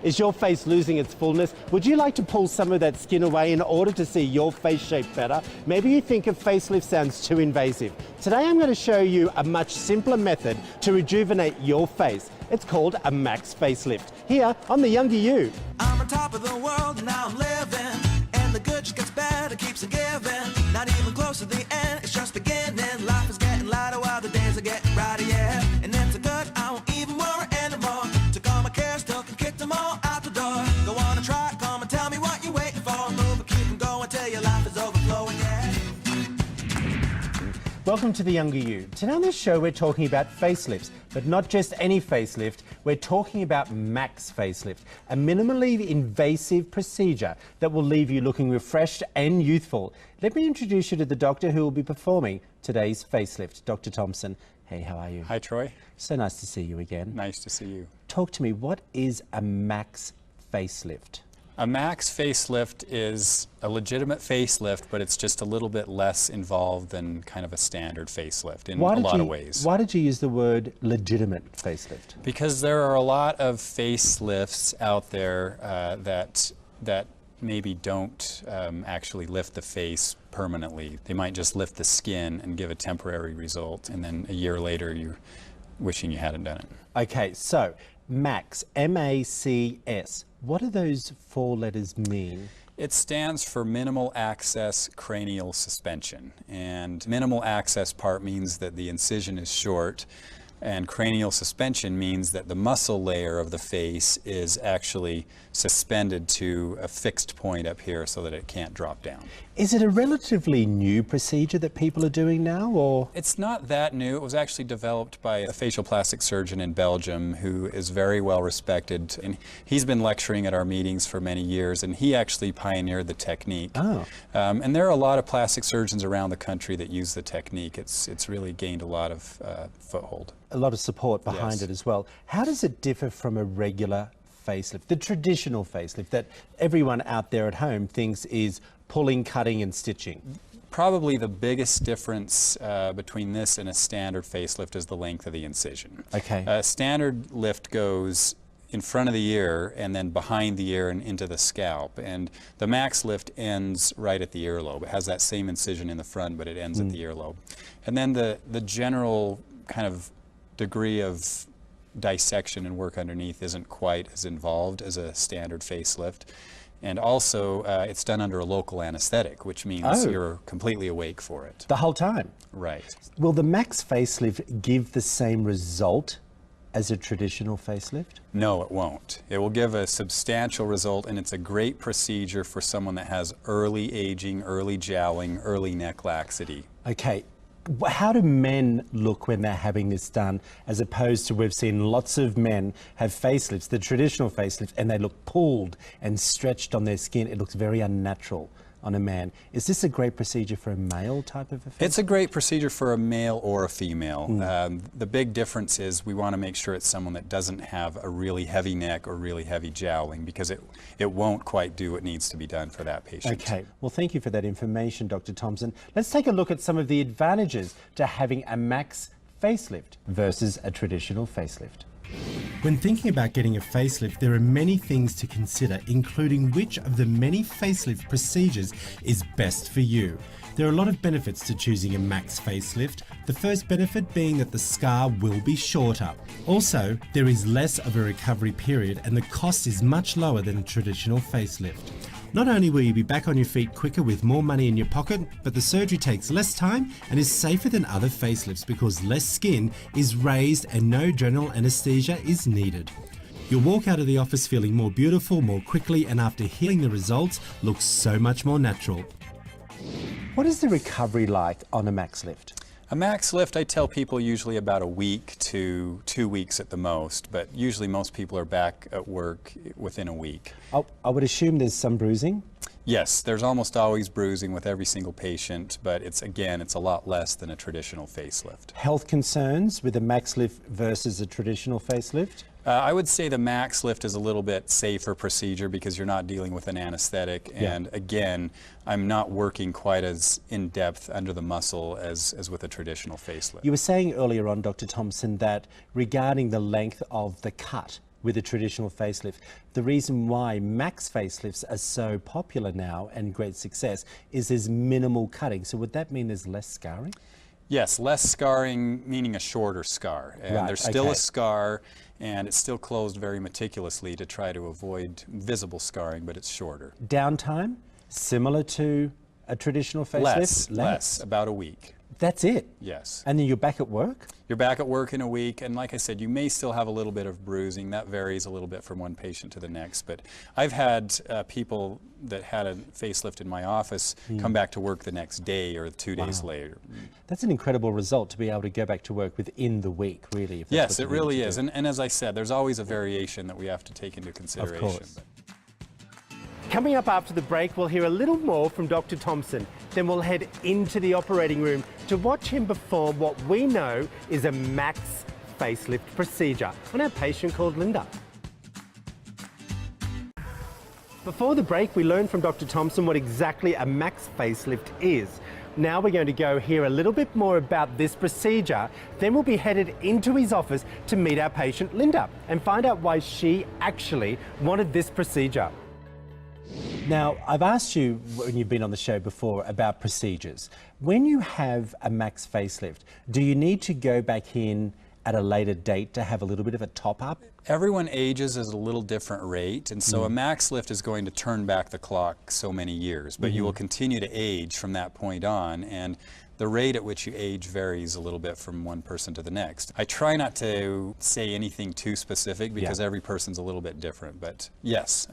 Is your face losing its fullness? Would you like to pull some of that skin away in order to see your face shape better? Maybe you think a facelift sounds too invasive. Today I'm going to show you a much simpler method to rejuvenate your face. It's called a MACS facelift. Here on The Younger You. I'm on top of the world, now I'm living. And the good just gets better, keeps on giving. Not even close to the end, it's just beginning. Life is getting lighter while the days are getting brighter, yeah. And it's a good, I won't even worry anymore. Took all my cares, took and kicked them all out the door. Go on and try, come and tell me what you're waiting for. Move and keep them going till your life is overflowing, yeah. Welcome to The Younger You. Today on this show we're talking about facelifts, but not just any facelift. We're talking about MACS facelift, a minimally invasive procedure that will leave you looking refreshed and youthful. Let me introduce you to the doctor who will be performing today's facelift, Dr. Thompson. Hey, how are you? Hi, Troy. So nice to see you again. Nice to see you. Talk to me, what is a MACS facelift? A MACS facelift is a legitimate facelift, but it's just a little bit less involved than kind of a standard facelift in a lot of ways. Why did you use the word legitimate facelift? Because there are a lot of facelifts out there that maybe don't actually lift the face permanently. They might just lift the skin and give a temporary result, and then a year later you're wishing you hadn't done it. Okay, so MACS, M-A-C-S. What do those four letters mean? It stands for minimal access cranial suspension, and minimal access part means that the incision is short, and cranial suspension means that the muscle layer of the face is actually suspended to a fixed point up here so that it can't drop down. Is it a relatively new procedure that people are doing now, or? It's not that new. It was actually developed by a facial plastic surgeon in Belgium who is very well respected, and he's been lecturing at our meetings for many years, and he actually pioneered the technique. Oh. And there are a lot of plastic surgeons around the country that use the technique. It's really gained a lot of foothold. A lot of support behind Yes. it as well. How does it differ from a regular facelift, the traditional facelift that everyone out there at home thinks is pulling, cutting and stitching? Probably the biggest difference between this and a standard facelift is the length of the incision. Okay. A standard lift goes in front of the ear and then behind the ear and into the scalp, and the MACS lift ends right at the earlobe. It has that same incision in the front, but it ends at the earlobe. And then the general kind of degree of dissection and work underneath isn't quite as involved as a standard facelift. And also, it's done under a local anesthetic, which means you're completely awake for it. The whole time? Right. Will the MACS facelift give the same result as a traditional facelift? No, it won't. It will give a substantial result, and it's a great procedure for someone that has early aging, early jowling, early neck laxity. Okay. How do men look when they're having this done, as opposed to we've seen lots of men have facelifts, the traditional facelift, and they look pulled and stretched on their skin? It looks very unnatural on a man. Is this a great procedure for a male type of a face? It's a great procedure for a male or a female. The big difference is we want to make sure it's someone that doesn't have a really heavy neck or really heavy jowling, because it won't quite do what needs to be done for that patient. Okay, well thank you for that information, Dr. Thompson. Let's take a look at some of the advantages to having a MACS facelift versus a traditional facelift. When thinking about getting a facelift, there are many things to consider, including which of the many facelift procedures is best for you. There are a lot of benefits to choosing a MACS facelift, the first benefit being that the scar will be shorter. Also, there is less of a recovery period and the cost is much lower than a traditional facelift. Not only will you be back on your feet quicker with more money in your pocket, but the surgery takes less time and is safer than other facelifts because less skin is raised and no general anesthesia is needed. You'll walk out of the office feeling more beautiful more quickly, and after hearing the results, look so much more natural. What is the recovery like on a MACS lift? A MACS lift, I tell people usually about a week to 2 weeks at the most, but usually most people are back at work within a week. I would assume there's some bruising? Yes, there's almost always bruising with every single patient, but it's a lot less than a traditional facelift. Health concerns with a MACS lift versus a traditional facelift? I would say the MACS lift is a little bit safer procedure because you're not dealing with an anesthetic, and again, I'm not working quite as in depth under the muscle as with a traditional facelift. You were saying earlier on, Dr. Thompson, that regarding the length of the cut with a traditional facelift. The reason why MACS facelifts are so popular now and great success is there's minimal cutting. So would that mean there's less scarring? Yes, less scarring, meaning a shorter scar. And Right, there's still okay. a scar, and it's still closed very meticulously to try to avoid visible scarring, but it's shorter. Downtime, similar to a traditional facelift? Less, about a week. That's it? Yes. And then you're back at work? You're back at work in a week, and like I said, you may still have a little bit of bruising. That varies a little bit from one patient to the next. But I've had people that had a facelift in my office come back to work the next day or 2 days later. That's an incredible result to be able to go back to work within the week, really. If that's Yes, what it you need really to is. do. And as I said, there's always a variation that we have to take into consideration. course. Coming up after the break, we'll hear a little more from Dr. Thompson. Then we'll head into the operating room to watch him perform what we know is a MACS facelift procedure on our patient called Linda. Before the break, we learned from Dr. Thompson what exactly a MACS facelift is. Now we're going to go hear a little bit more about this procedure. Then we'll be headed into his office to meet our patient Linda and find out why she actually wanted this procedure. Now, I've asked you when you've been on the show before about procedures. When you have a MACS facelift, do you need to go back in at a later date to have a little bit of a top-up? Everyone ages at a little different rate, and so a MACS lift is going to turn back the clock so many years, but you will continue to age from that point on, and the rate at which you age varies a little bit from one person to the next. I try not to say anything too specific because every person's a little bit different, but yes,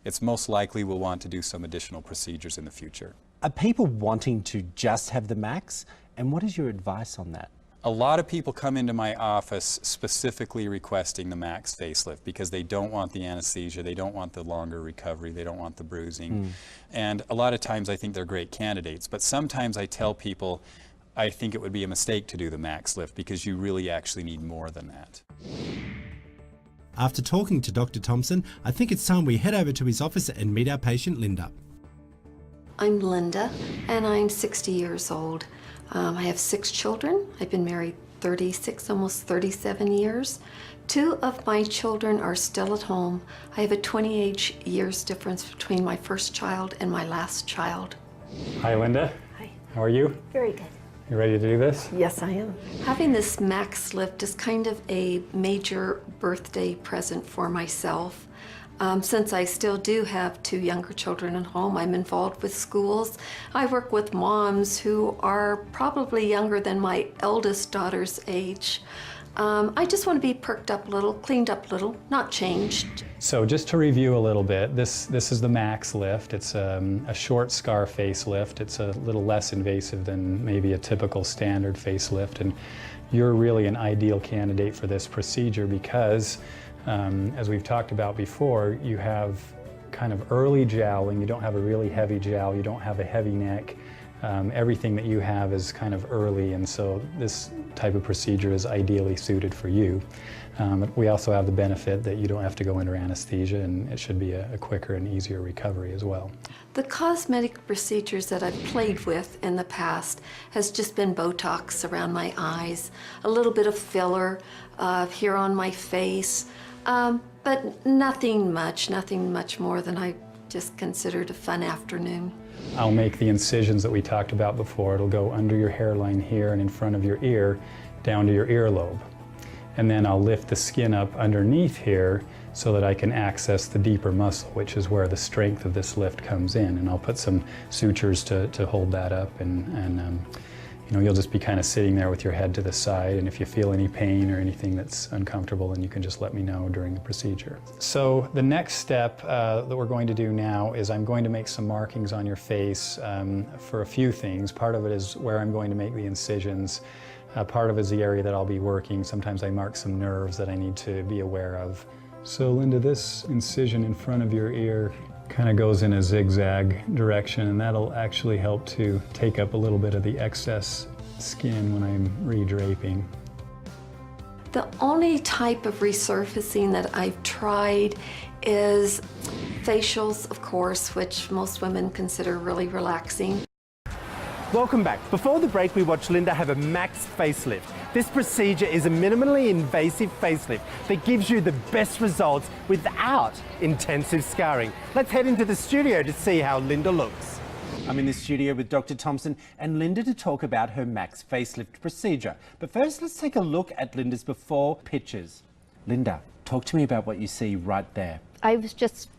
it's most likely we'll want to do some additional procedures in the future. Are people wanting to just have the MACS? And what is your advice on that? A lot of people come into my office specifically requesting the MACS facelift because they don't want the anesthesia, they don't want the longer recovery, they don't want the bruising. And a lot of times I think they're great candidates, but sometimes I tell people I think it would be a mistake to do the MACS lift because you really actually need more than that. After talking to Dr. Thompson, I think it's time we head over to his office and meet our patient Linda. I'm Linda, and I'm 60 years old. I have 6 children. I've been married 36, almost 37 years. 2 of my children are still at home. I have a 28 years difference between my first child and my last child. Hi, Linda. Hi. How are you? Very good. You ready to do this? Yes, I am. Having this MACS lift is kind of a major birthday present for myself. Since I still do have 2 younger children at home, I'm involved with schools. I work with moms who are probably younger than my eldest daughter's age. I just want to be perked up a little, cleaned up a little, not changed. So just to review a little bit, this is the MACS lift. It's a short scar facelift. It's a little less invasive than maybe a typical standard facelift, and you're really an ideal candidate for this procedure because as we've talked about before, you have kind of early jowling, you don't have a really heavy jowl, you don't have a heavy neck. Everything that you have is kind of early, and so this type of procedure is ideally suited for you. We also have the benefit that you don't have to go under anesthesia, and it should be a quicker and easier recovery as well. The cosmetic procedures that I've played with in the past has just been Botox around my eyes, a little bit of filler here on my face, but nothing much more than I just considered a fun afternoon. I'll make the incisions that we talked about before. It'll go under your hairline here and in front of your ear, down to your earlobe. And then I'll lift the skin up underneath here so that I can access the deeper muscle, which is where the strength of this lift comes in. And I'll put some sutures to hold that up, and you know, you'll just be kind of sitting there with your head to the side, and if you feel any pain or anything that's uncomfortable, then you can just let me know during the procedure. So the next step that we're going to do now is I'm going to make some markings on your face for a few things. Part of it is where I'm going to make the incisions. Part of it is the area that I'll be working. Sometimes I mark some nerves that I need to be aware of. So Linda, this incision in front of your ear kind of goes in a zigzag direction, and that'll actually help to take up a little bit of the excess skin when I'm redraping. The only type of resurfacing that I've tried is facials, of course, which most women consider really relaxing. Welcome back. Before the break, we watched Linda have a MACS facelift. This procedure is a minimally invasive facelift that gives you the best results without intensive scarring. Let's head into the studio to see how Linda looks. I'm in the studio with Dr. Thompson and Linda to talk about her MACS facelift procedure. But first, let's take a look at Linda's before pictures. Linda, talk to me about what you see right there. I was just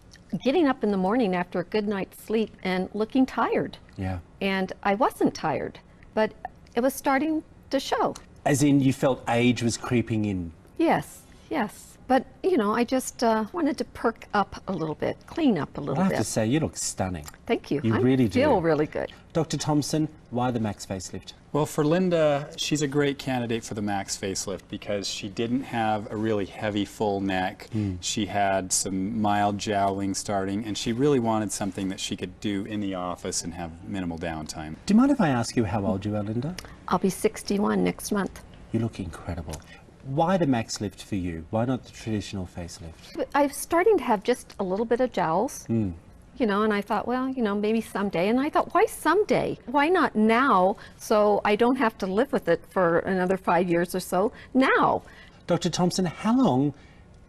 getting up in the morning after a good night's sleep and looking tired. Yeah. And I wasn't tired, but it was starting to show. As in, you felt age was creeping in. Yes, yes. But, you know, I just wanted to perk up a little bit, clean up a little I have bit. to say, you look stunning. Thank you. You I really do. feel really good. Dr. Thompson, why the MACS facelift? Well, for Linda, she's a great candidate for the MACS facelift because she didn't have a really heavy full neck. She had some mild jowling starting, and she really wanted something that she could do in the office and have minimal downtime. Do you mind if I ask you how old you are, Linda? I'll be 61 next month. You look incredible. Why the MACS lift for you? Why not the traditional facelift? But I was starting to have just a little bit of jowls, you know, and I thought, well, you know, maybe someday. And I thought, why someday? Why not now so I don't have to live with it for another 5 years or so? Now. Dr. Thompson, how long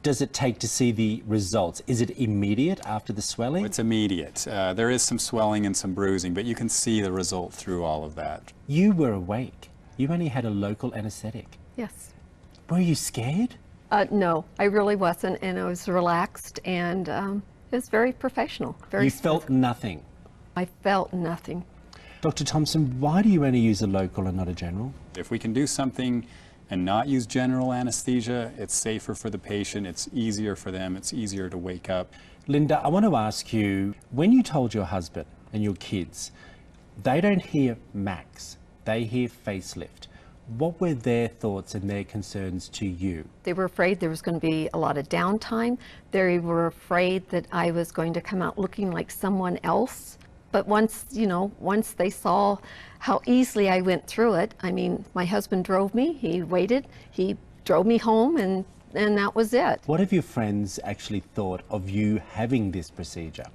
does it take to see the results? Is it immediate after the swelling? It's immediate. There is some swelling and some bruising, but you can see the result through all of that. You were awake. You only had a local anesthetic. Yes. Were you scared? No, I really wasn't, and I was relaxed, and it was very professional. Very You smooth. felt nothing. I felt nothing. Dr. Thompson, why do you only use a local and not a general? If we can do something and not use general anesthesia, it's safer for the patient, it's easier for them, it's easier to wake up. Linda, I want to ask you, when you told your husband and your kids, they don't hear MACS, they hear facelift. What were their thoughts and their concerns to you? They were afraid there was going to be a lot of downtime. They were afraid that I was going to come out looking like someone else. But once, you know, once they saw how easily I went through it, I mean, my husband drove me, he waited, he drove me home, and that was it. What have your friends actually thought of you having this procedure?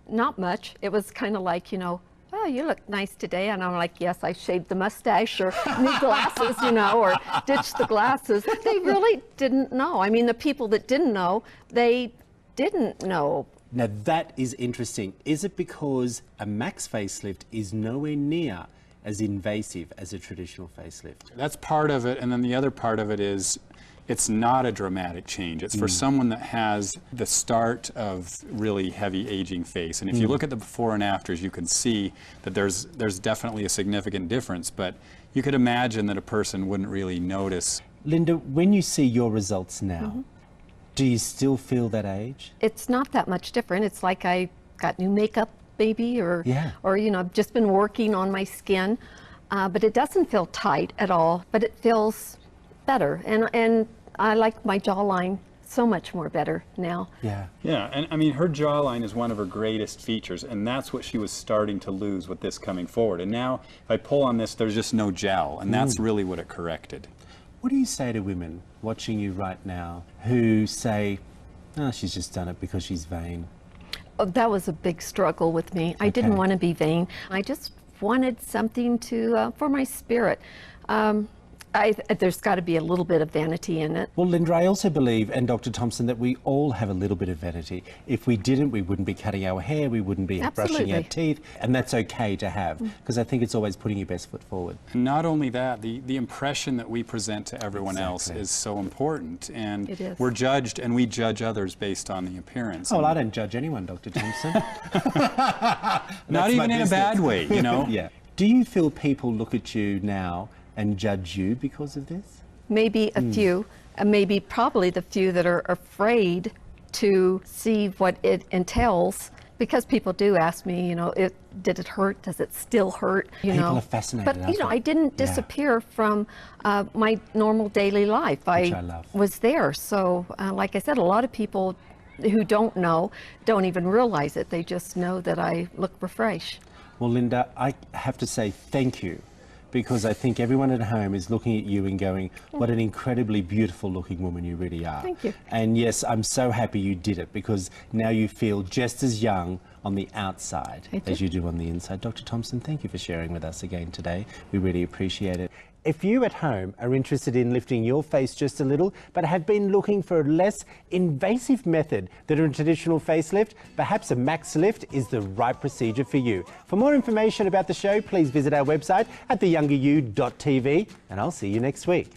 Not much. It was kind of like, you know, oh, you look nice today. And I'm like, yes, I shaved the mustache or need glasses, you know, or ditched the glasses. They really didn't know. I mean, the people that didn't know, they didn't know. Now that is interesting. Is it because a MACS facelift is nowhere near as invasive as a traditional facelift? That's part of it, and then the other part of it is it's not a dramatic change. It's for someone that has the start of really heavy aging face. And if you look at the before and afters, you can see that there's definitely a significant difference, but you could imagine that a person wouldn't really notice. Linda, when you see your results now, do you still feel that age? It's not that much different. It's like I got new makeup maybe, or you know, I've just been working on my skin, but it doesn't feel tight at all, but it feels better. And I like my jawline so much more better now. Yeah. Yeah, and I mean, her jawline is one of her greatest features, and that's what she was starting to lose with this coming forward. And now, if I pull on this, there's just no jowl, and that's really what it corrected. What do you say to women watching you right now who say, oh, she's just done it because she's vain? Oh, that was a big struggle with me. I didn't want to be vain. I just wanted something to for my spirit. There's got to be a little bit of vanity in it. Well, Linda, I also believe, and Dr. Thompson, that we all have a little bit of vanity. If we didn't, we wouldn't be cutting our hair, we wouldn't be brushing our teeth, and that's okay to have, because I think it's always putting your best foot forward. And not only that, the impression that we present to everyone else is so important, and It is. we're judged, and we judge others based on the appearance. Oh, well, And I don't judge anyone, Dr. Thompson. not even in a bad way, you know? Yeah. Do you feel people look at you now and judge you because of this? Maybe a few, and maybe probably the few that are afraid to see what it entails, because people do ask me, you know, did it hurt? Does it still hurt? You People know, are fascinated, but aren't you know, they? I didn't Yeah. disappear from my normal daily life. Which I love. was there. So, like I said, a lot of people who don't know don't even realize it. They just know that I look fresh. Well, Linda, I have to say thank you because I think everyone at home is looking at you and going, what an incredibly beautiful looking woman you really are. Thank you. And yes, I'm so happy you did it, because now you feel just as young on the outside as you do on the inside. Dr. Thompson, thank you for sharing with us again today. We really appreciate it. If you at home are interested in lifting your face just a little, but have been looking for a less invasive method than a traditional facelift, perhaps a MACS lift is the right procedure for you. For more information about the show, please visit our website at theyounger.you.tv, and I'll see you next week.